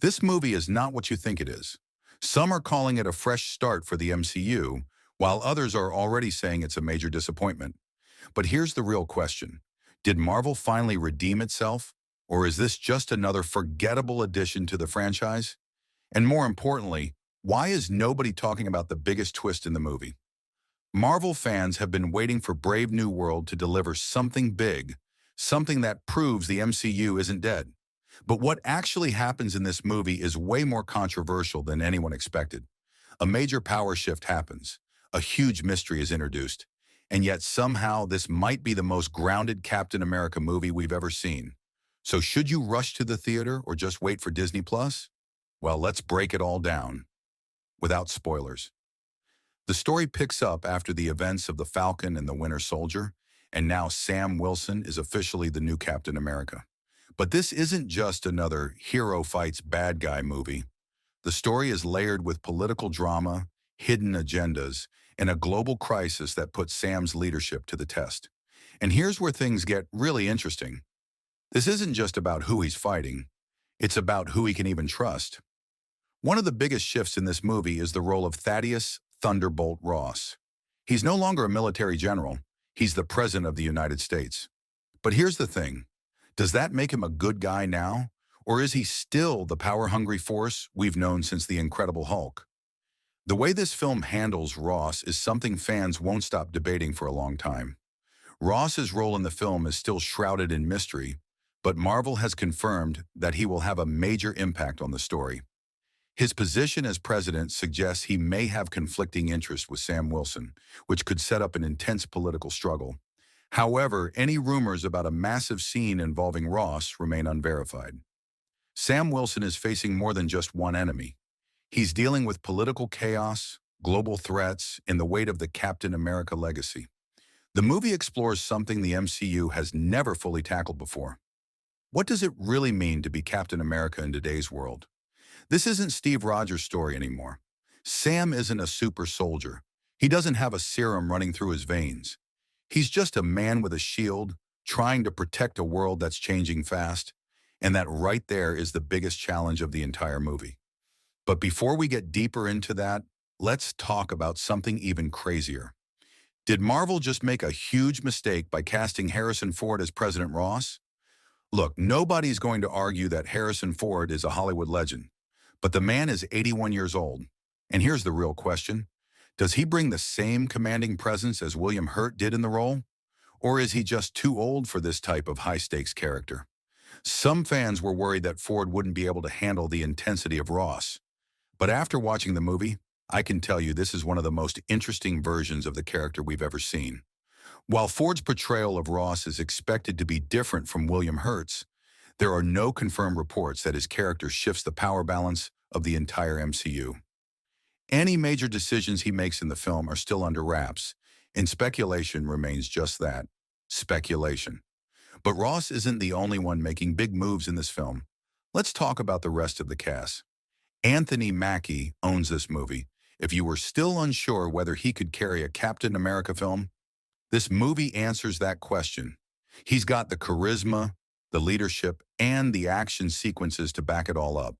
This movie is not what you think it is. Some are calling it a fresh start for the MCU, while others are already saying it's a major disappointment. But here's the real question. Did Marvel finally redeem itself? Or is this just another forgettable addition to the franchise? And more importantly, why is nobody talking about the biggest twist in the movie? Marvel fans have been waiting for Brave New World to deliver something big, something that proves the MCU isn't dead. But what actually happens in this movie is way more controversial than anyone expected. A major power shift happens, a huge mystery is introduced, and yet somehow this might be the most grounded Captain America movie we've ever seen. So should you rush to the theater or just wait for Disney Plus? Well, let's break it all down, without spoilers. The story picks up after the events of the Falcon and the Winter Soldier, and now Sam Wilson is officially the new Captain America. But this isn't just another hero fights bad guy movie. The story is layered with political drama, hidden agendas, and a global crisis that puts Sam's leadership to the test. And here's where things get really interesting. This isn't just about who he's fighting, it's about who he can even trust. One of the biggest shifts in this movie is the role of Thaddeus Thunderbolt Ross. He's no longer a military general, he's the President of the United States. But here's the thing. Does that make him a good guy now? Or is he still the power-hungry force we've known since the Incredible Hulk? The way this film handles Ross is something fans won't stop debating for a long time. Ross's role in the film is still shrouded in mystery, but Marvel has confirmed that he will have a major impact on the story. His position as president suggests he may have conflicting interests with Sam Wilson, which could set up an intense political struggle. However, any rumors about a massive scene involving Ross remain unverified. Sam Wilson is facing more than just one enemy. He's dealing with political chaos, global threats, and the weight of the Captain America legacy. The movie explores something the MCU has never fully tackled before. What does it really mean to be Captain America in today's world? This isn't Steve Rogers' story anymore. Sam isn't a super soldier. He doesn't have a serum running through his veins. He's just a man with a shield, trying to protect a world that's changing fast, and that right there is the biggest challenge of the entire movie. But before we get deeper into that, let's talk about something even crazier. Did Marvel just make a huge mistake by casting Harrison Ford as President Ross? Look, nobody's going to argue that Harrison Ford is a Hollywood legend, but the man is 81 years old. And here's the real question. Does he bring the same commanding presence as William Hurt did in the role? Or is he just too old for this type of high-stakes character? Some fans were worried that Ford wouldn't be able to handle the intensity of Ross. But after watching the movie, I can tell you this is one of the most interesting versions of the character we've ever seen. While Ford's portrayal of Ross is expected to be different from William Hurt's, there are no confirmed reports that his character shifts the power balance of the entire MCU. Any major decisions he makes in the film are still under wraps, and speculation remains just that, speculation. But Ross isn't the only one making big moves in this film. Let's talk about the rest of the cast. Anthony Mackie owns this movie. If you were still unsure whether he could carry a Captain America film, this movie answers that question. He's got the charisma, the leadership, and the action sequences to back it all up.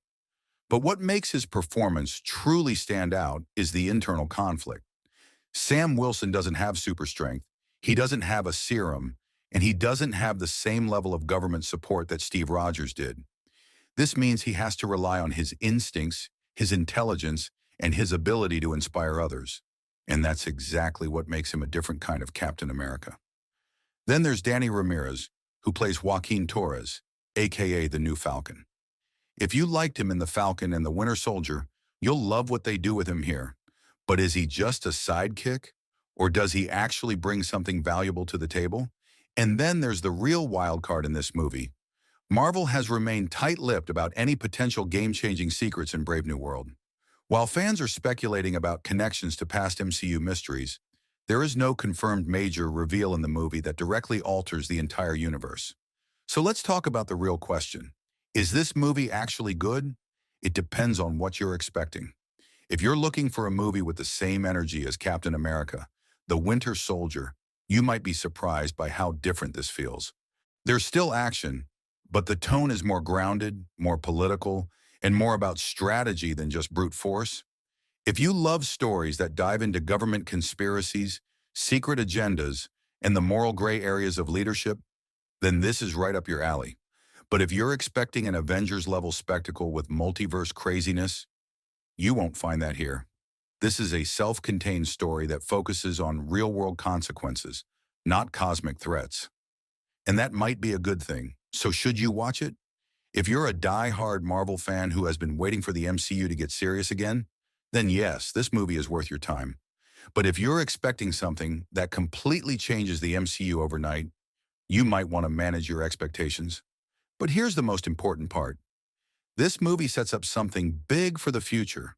But what makes his performance truly stand out is the internal conflict. Sam Wilson doesn't have super strength, he doesn't have a serum, and he doesn't have the same level of government support that Steve Rogers did. This means he has to rely on his instincts, his intelligence, and his ability to inspire others. And that's exactly what makes him a different kind of Captain America. Then there's Danny Ramirez, who plays Joaquin Torres, aka the new Falcon. If you liked him in The Falcon and the Winter Soldier, you'll love what they do with him here. But is he just a sidekick? Or does he actually bring something valuable to the table? And then there's the real wild card in this movie. Marvel has remained tight-lipped about any potential game-changing secrets in Brave New World. While fans are speculating about connections to past MCU mysteries, there is no confirmed major reveal in the movie that directly alters the entire universe. So let's talk about the real question. Is this movie actually good? It depends on what you're expecting. If you're looking for a movie with the same energy as Captain America, The Winter Soldier, you might be surprised by how different this feels. There's still action, but the tone is more grounded, more political, and more about strategy than just brute force. If you love stories that dive into government conspiracies, secret agendas, and the moral gray areas of leadership, then this is right up your alley. But if you're expecting an Avengers-level spectacle with multiverse craziness, you won't find that here. This is a self-contained story that focuses on real-world consequences, not cosmic threats. And that might be a good thing. So should you watch it? If you're a die-hard Marvel fan who has been waiting for the MCU to get serious again, then yes, this movie is worth your time. But if you're expecting something that completely changes the MCU overnight, you might want to manage your expectations. But here's the most important part. This movie sets up something big for the future.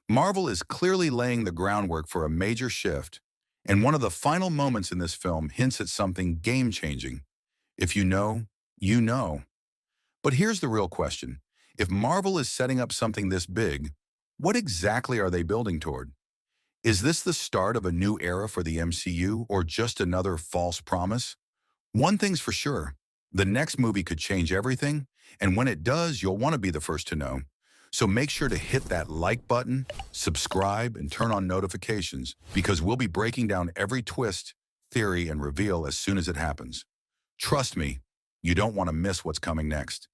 Marvel is clearly laying the groundwork for a major shift, and one of the final moments in this film hints at something game-changing. If you know, you know. But here's the real question. If Marvel is setting up something this big, what exactly are they building toward? Is this the start of a new era for the MCU or just another false promise? One thing's for sure, the next movie could change everything, and when it does, you'll want to be the first to know. So make sure to hit that like button, subscribe, and turn on notifications because we'll be breaking down every twist, theory, and reveal as soon as it happens. Trust me, you don't want to miss what's coming next.